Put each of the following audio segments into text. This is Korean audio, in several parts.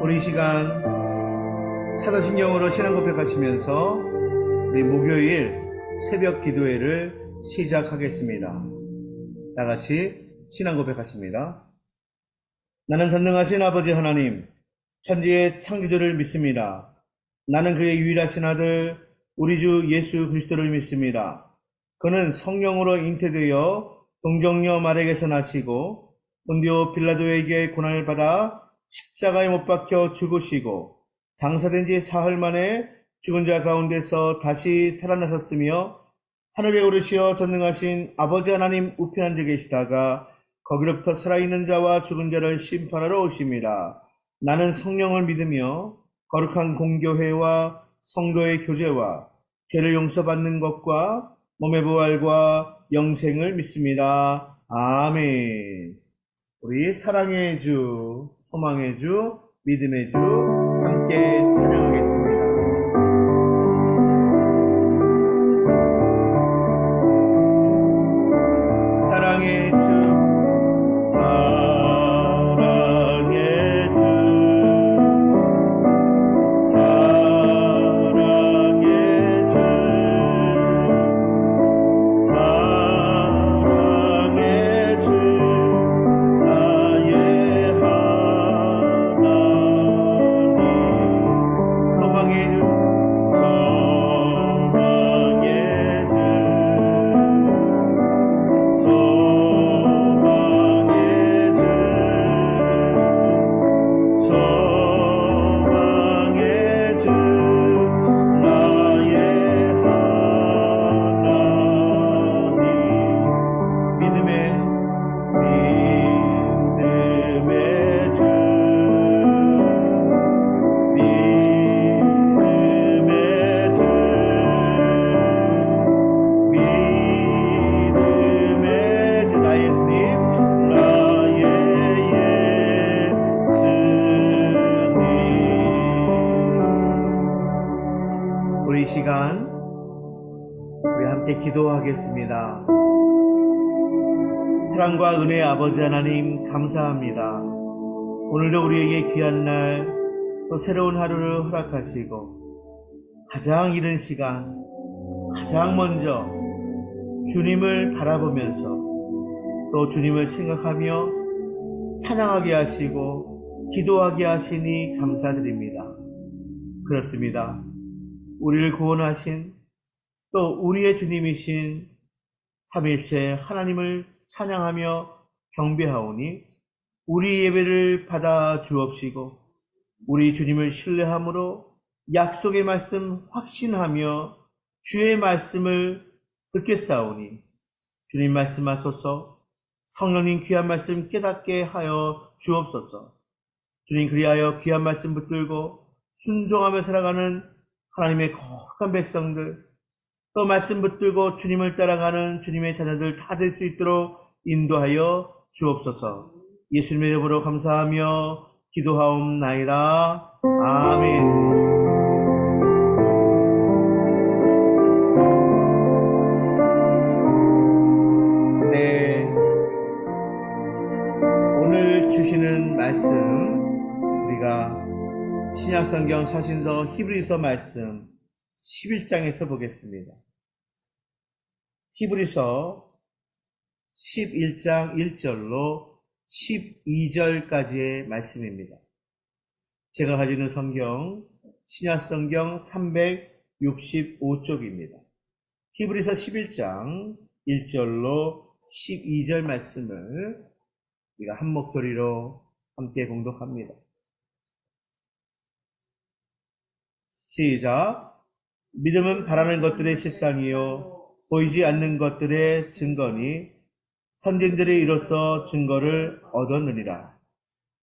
우리 이 시간 사도신경으로 신앙 고백하시면서 우리 목요일 새벽 기도회를 시작하겠습니다. 다 같이 신앙 고백하십니다. 나는 전능하신 아버지 하나님, 천지의 창조주를 믿습니다. 나는 그의 유일하신 아들 우리 주 예수 그리스도를 믿습니다. 그는 성령으로 잉태되어 동정녀 마리아에게서 나시고 본디오 빌라도에게 고난을 받아 십자가에 못 박혀 죽으시고 장사된 지 사흘 만에 죽은 자 가운데서 다시 살아나셨으며 하늘에 오르시어 전능하신 아버지 하나님 우편한 데 계시다가 거기로부터 살아있는 자와 죽은 자를 심판하러 오십니다. 나는 성령을 믿으며 거룩한 공교회와 성도의 교제와 죄를 용서받는 것과 몸의 부활과 영생을 믿습니다. 아멘. 우리 사랑의 주, 소망의 주, 믿음의 주 함께 찬양하겠습니다. 사랑의 주, 사랑의 주, 사랑의 주, 사랑의 주, 나의 하나님. 소망의 주, 소망의 주, 소망의 주, 소망의 주, 나의 하나님. 믿음의 주, 믿음의 주, 믿음의 주, 나의 예수님, 나의 예수님. 우리 이 시간 우리 함께 기도하겠습니다. 사랑과 은혜의 아버지 하나님 감사합니다. 오늘도 우리에게 귀한 날, 또 새로운 하루를 허락하시고 가장 이른 시간, 가장 먼저 주님을 바라보면서 또 주님을 생각하며 찬양하게 하시고 기도하게 하시니 감사드립니다. 그렇습니다. 우리를 구원하신 또 우리의 주님이신 삼위일체 하나님을 찬양하며 경배하오니 우리 예배를 받아 주옵시고 우리 주님을 신뢰함으로 약속의 말씀 확신하며 주의 말씀을 듣겠사오니 주님 말씀하소서. 성령님 귀한 말씀 깨닫게 하여 주옵소서. 주님 그리하여 귀한 말씀 붙들고 순종하며 살아가는 하나님의 거룩한 백성들, 또 말씀 붙들고 주님을 따라가는 주님의 자녀들 다 될 수 있도록 인도하여 주옵소서. 예수님의 이름으로 감사하며 기도하옵나이다. 아멘. 네, 오늘 주시는 말씀 우리가 신약성경 서신서 히브리서 말씀 11장에서 보겠습니다. 히브리서 11장 1절로 12절까지의 말씀입니다. 제가 가지고 있는 성경 신약성경 365쪽입니다. 히브리서 11장 1절로 12절 말씀을 우리가 한 목소리로 함께 봉독합니다. 시작. 믿음은 바라는 것들의 실상이요 보이지 않는 것들의 증거니 선진들이 이로써 증거를 얻었느니라.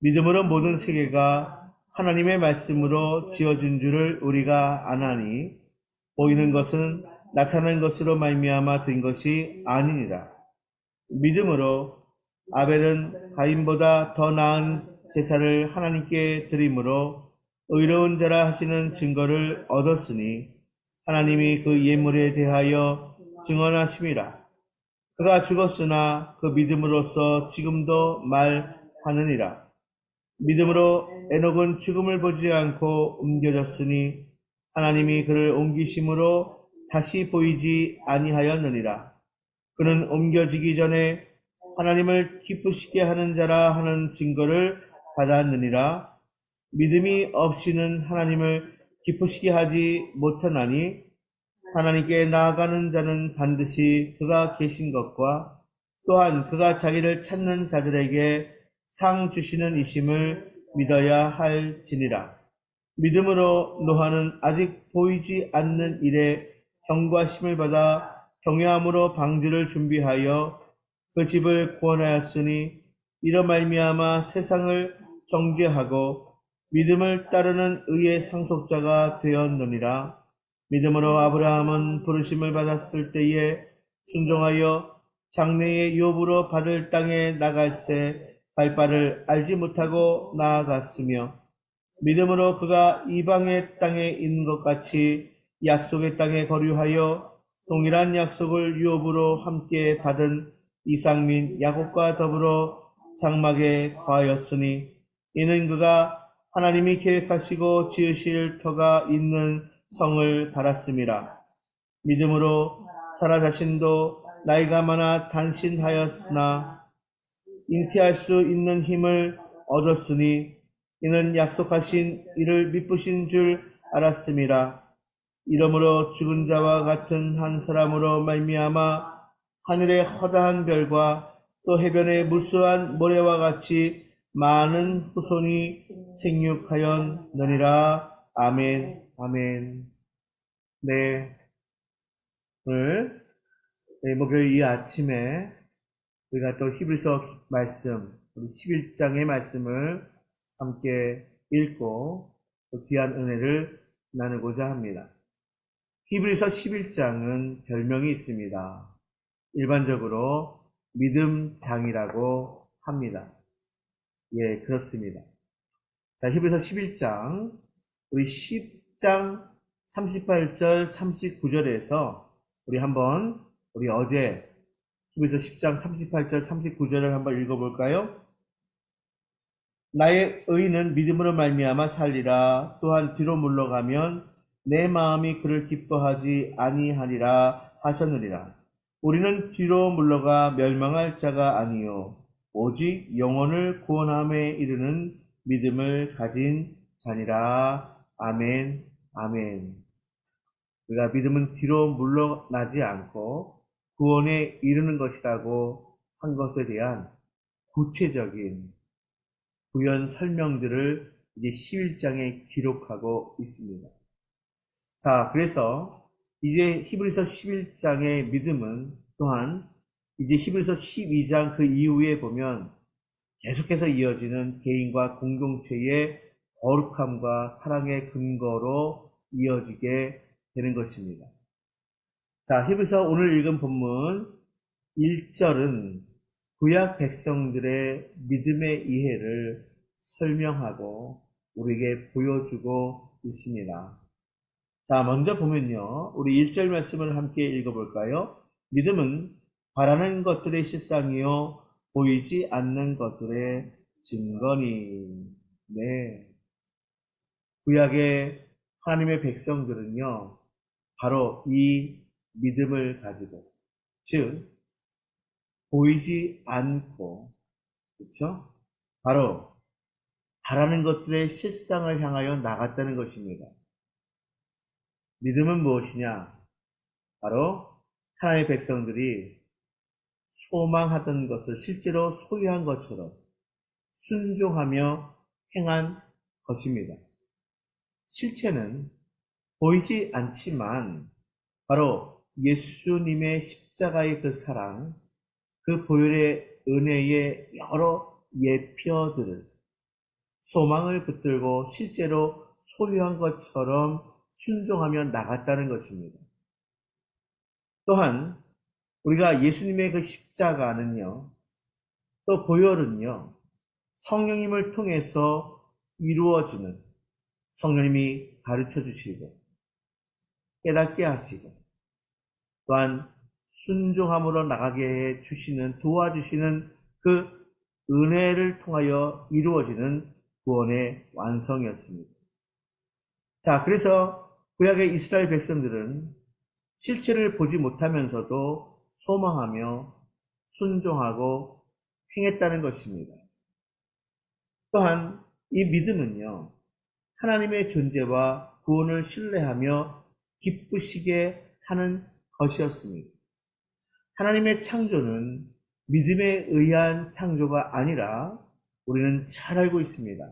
믿음으로 모든 세계가 하나님의 말씀으로 지어진 줄을 우리가 아나니 보이는 것은 나타난 것으로 말미암아 된 것이 아니니라. 믿음으로 아벨은 가인보다 더 나은 제사를 하나님께 드림으로 의로운 자라 하시는 증거를 얻었으니 하나님이 그 예물에 대하여 증언하심이라. 그가 죽었으나 그 믿음으로써 지금도 말하느니라. 믿음으로 에녹은 죽음을 보지 않고 옮겨졌으니 하나님이 그를 옮기심으로 다시 보이지 아니하였느니라. 그는 옮겨지기 전에 하나님을 기쁘시게 하는 자라 하는 증거를 받았느니라. 믿음이 없이는 하나님을 기쁘시게 하지 못하나니 하나님께 나아가는 자는 반드시 그가 계신 것과 또한 그가 자기를 찾는 자들에게 상 주시는 이심을 믿어야 할지니라. 믿음으로 노아는 아직 보이지 않는 일에 경과심을 받아 경외함으로 방주를 준비하여 그 집을 구원하였으니 이로 말미암아 세상을 정죄하고 믿음을 따르는 의의 상속자가 되었느니라. 믿음으로 아브라함은 부르심을 받았을 때에 순종하여 장래의 유업으로 받을 땅에 나갈새 발바를 알지 못하고 나아갔으며 믿음으로 그가 이방의 땅에 있는 것 같이 약속의 땅에 거류하여 동일한 약속을 유업으로 함께 받은 이삭 및 야곱과 더불어 장막에 거하였으니 이는 그가 하나님이 계획하시고 지으실 터가 있는 성을 바랐음이라. 믿음으로 사라 자신도 나이가 많아 단신하였으나 잉태할 수 있는 힘을 얻었으니 이는 약속하신 이를 미쁘신 줄 알았음이라. 이러므로 죽은 자와 같은 한 사람으로 말미암아 하늘의 허다한 별과 또 해변의 무수한 모래와 같이 많은 후손이 생육하였느니라. 아멘. 아멘. 네, 오늘 목요일 이 아침에 우리가 또 히브리서 말씀, 우리 11장의 말씀을 함께 읽고 또 귀한 은혜를 나누고자 합니다. 히브리서 11장은 별명이 있습니다. 일반적으로 믿음장이라고 합니다. 예, 그렇습니다. 자, 히브리서 11장, 우리 10장 38절, 39절에서 우리 어제 히브리서 10장 38절, 39절을 한번 읽어볼까요? 나의 의인은 믿음으로 말미암아 살리라. 또한 뒤로 물러가면 내 마음이 그를 기뻐하지 아니하리라 하셨느니라. 우리는 뒤로 물러가 멸망할 자가 아니요 오직 영혼을 구원함에 이르는 믿음을 가진 자니라. 아멘. 아멘. 우리가 믿음은 뒤로 물러나지 않고 구원에 이르는 것이라고 한 것에 대한 구체적인 구현 설명들을 이제 11장에 기록하고 있습니다. 자, 그래서 이제 히브리서 11장의 믿음은 또한 이제 히브리서 12장 그 이후에 보면 계속해서 이어지는 개인과 공동체의 거룩함과 사랑의 근거로 이어지게 되는 것입니다. 자, 히브리서 오늘 읽은 본문 1절은 구약 백성들의 믿음의 이해를 설명하고 우리에게 보여주고 있습니다. 자, 먼저 보면요. 우리 1절 말씀을 함께 읽어볼까요? 믿음은 바라는 것들의 실상이요 보이지 않는 것들의 증거니. 네. 구약의 하나님의 백성들은요, 바로 이 믿음을 가지고, 즉, 보이지 않고, 그렇죠? 바로 바라는 것들의 실상을 향하여 나갔다는 것입니다. 믿음은 무엇이냐? 바로 하나님의 백성들이 소망하던 것을 실제로 소유한 것처럼 순종하며 행한 것입니다. 실체는 보이지 않지만 바로 예수님의 십자가의 그 사랑, 그 보혈의 은혜의 여러 예표들을 소망을 붙들고 실제로 소유한 것처럼 순종하며 나갔다는 것입니다. 또한 우리가 예수님의 그 십자가는요, 또 보혈은요, 성령님을 통해서 이루어지는 성령님이 가르쳐 주시고 깨닫게 하시고 또한 순종함으로 나가게 해 주시는 도와주시는 그 은혜를 통하여 이루어지는 구원의 완성이었습니다. 자, 그래서 구약의 이스라엘 백성들은 실체를 보지 못하면서도 소망하며 순종하고 행했다는 것입니다. 또한 이 믿음은요, 하나님의 존재와 구원을 신뢰하며 기쁘시게 하는 것이었습니다. 하나님의 창조는 믿음에 의한 창조가 아니라 우리는 잘 알고 있습니다.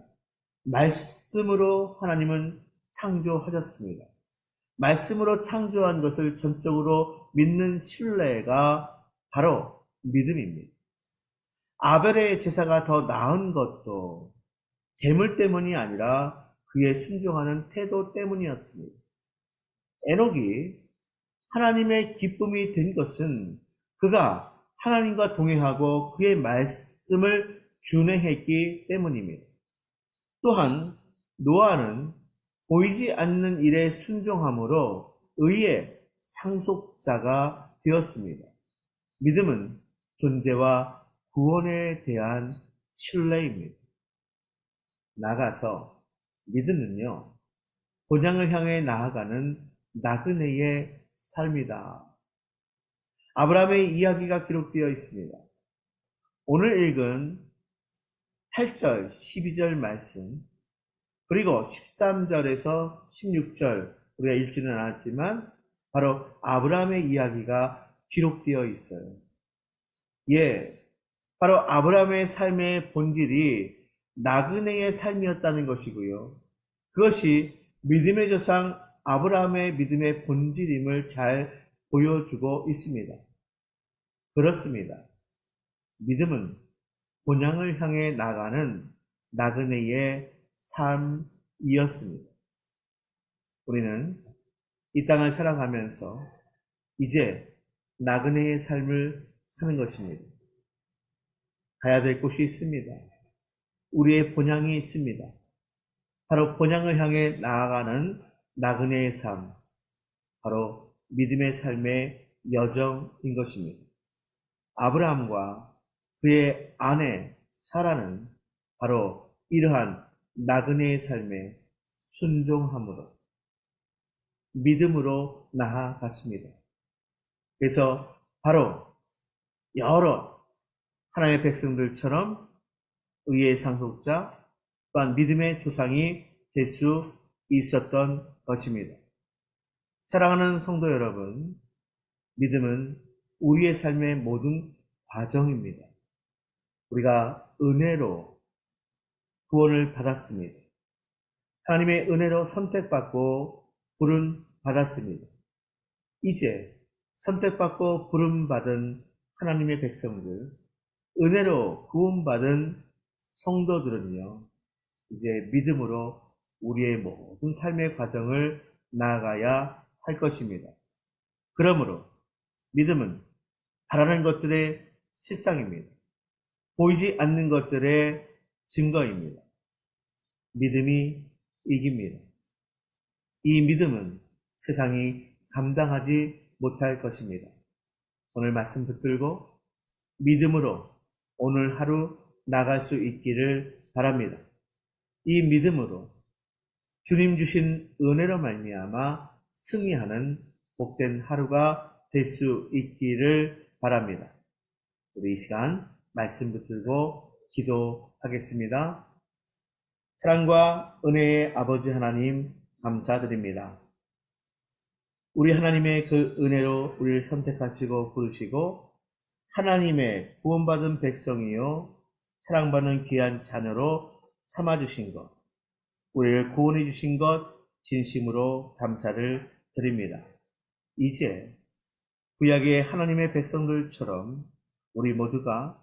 말씀으로 하나님은 창조하셨습니다. 말씀으로 창조한 것을 전적으로 믿는 신뢰가 바로 믿음입니다. 아벨의 제사가 더 나은 것도 재물 때문이 아니라 그의 순종하는 태도 때문이었습니다. 에녹이 하나님의 기쁨이 된 것은 그가 하나님과 동행하고 그의 말씀을 준행했기 때문입니다. 또한 노아는 보이지 않는 일에 순종함으로 의의 상속자가 되었습니다. 믿음은 존재와 구원에 대한 신뢰입니다. 나가서 믿음은요, 본향을 향해 나아가는 나그네의 삶이다. 아브라함의 이야기가 기록되어 있습니다. 오늘 읽은 8절, 12절 말씀, 그리고 13절에서 16절, 우리가 읽지는 않았지만 바로 아브라함의 이야기가 기록되어 있어요. 바로 아브라함의 삶의 본질이 나그네의 삶이었다는 것이고요. 그것이 믿음의 조상 아브라함의 믿음의 본질임을 잘 보여주고 있습니다. 그렇습니다. 믿음은 본향을 향해 나가는 나그네의 삶이었습니다. 우리는 이 땅을 살아가면서 이제 나그네의 삶을 사는 것입니다. 가야 될 곳이 있습니다. 우리의 본향이 있습니다. 바로 본향을 향해 나아가는 나그네의 삶, 바로 믿음의 삶의 여정인 것입니다. 아브라함과 그의 아내 사라는 바로 이러한 나그네의 삶에 순종함으로 믿음으로 나아갔습니다. 그래서 바로 여러 하나님의 백성들처럼 의의 상속자 또한 믿음의 조상이 될 수 있었던 것입니다. 사랑하는 성도 여러분, 믿음은 우리의 삶의 모든 과정입니다. 우리가 은혜로 구원을 받았습니다. 하나님의 은혜로 선택받고 부름 받았습니다. 이제 선택받고 부름 받은 하나님의 백성들, 은혜로 구원받은 성도들은요, 이제 믿음으로 우리의 모든 삶의 과정을 나아가야 할 것입니다. 그러므로 믿음은 바라는 것들의 실상입니다. 보이지 않는 것들의 증거입니다. 믿음이 이깁니다. 이 믿음은 세상이 감당하지 못할 것입니다. 오늘 말씀 붙들고 믿음으로 오늘 하루 나갈 수 있기를 바랍니다. 이 믿음으로 주님 주신 은혜로 말미암아 승리하는 복된 하루가 될 수 있기를 바랍니다. 우리 이 시간 말씀 붙들고 기도하겠습니다. 사랑과 은혜의 아버지 하나님 감사드립니다. 우리 하나님의 그 은혜로 우리를 선택하시고 부르시고 하나님의 구원받은 백성이요 사랑받는 귀한 자녀로 삼아주신 것, 우리를 구원해 주신 것 진심으로 감사를 드립니다. 이제 구약의 하나님의 백성들처럼 우리 모두가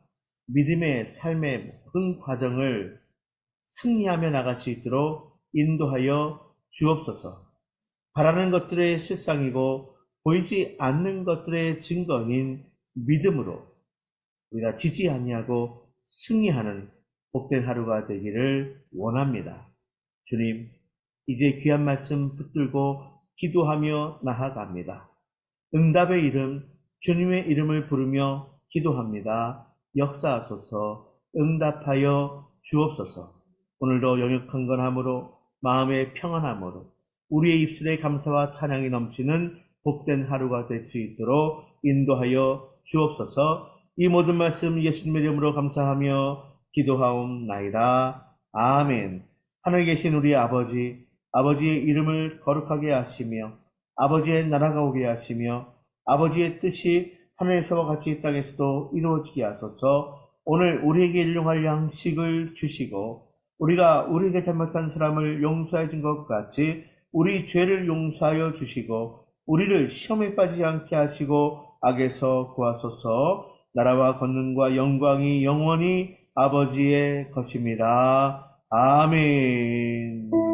믿음의 삶의 모든 과정을 승리하며 나갈 수 있도록 인도하여 주옵소서. 바라는 것들의 실상이고 보이지 않는 것들의 증거인 믿음으로 우리가 지지 아니하고 승리하는 복된 하루가 되기를 원합니다. 주님, 이제 귀한 말씀 붙들고 기도하며 나아갑니다. 응답의 이름, 주님의 이름을 부르며 기도합니다. 역사하소서, 응답하여 주옵소서. 오늘도 영육한 건함으로 마음의 평안함으로 우리의 입술에 감사와 찬양이 넘치는 복된 하루가 될 수 있도록 인도하여 주옵소서. 이 모든 말씀 예수님의 이름으로 감사하며 기도하옵나이다. 아멘. 하늘에 계신 우리 아버지, 아버지의 이름을 거룩하게 하시며 아버지의 나라가 오게 하시며 아버지의 뜻이 하늘에서와 같이 이 땅에서도 이루어지게 하소서. 오늘 우리에게 일용할 양식을 주시고 우리가 우리에게 잘못한 사람을 용서해 준 것 같이 우리 죄를 용서하여 주시고 우리를 시험에 빠지지 않게 하시고 악에서 구하소서. 나라와 권능과 영광이 영원히 아버지의 것입니다. 아멘.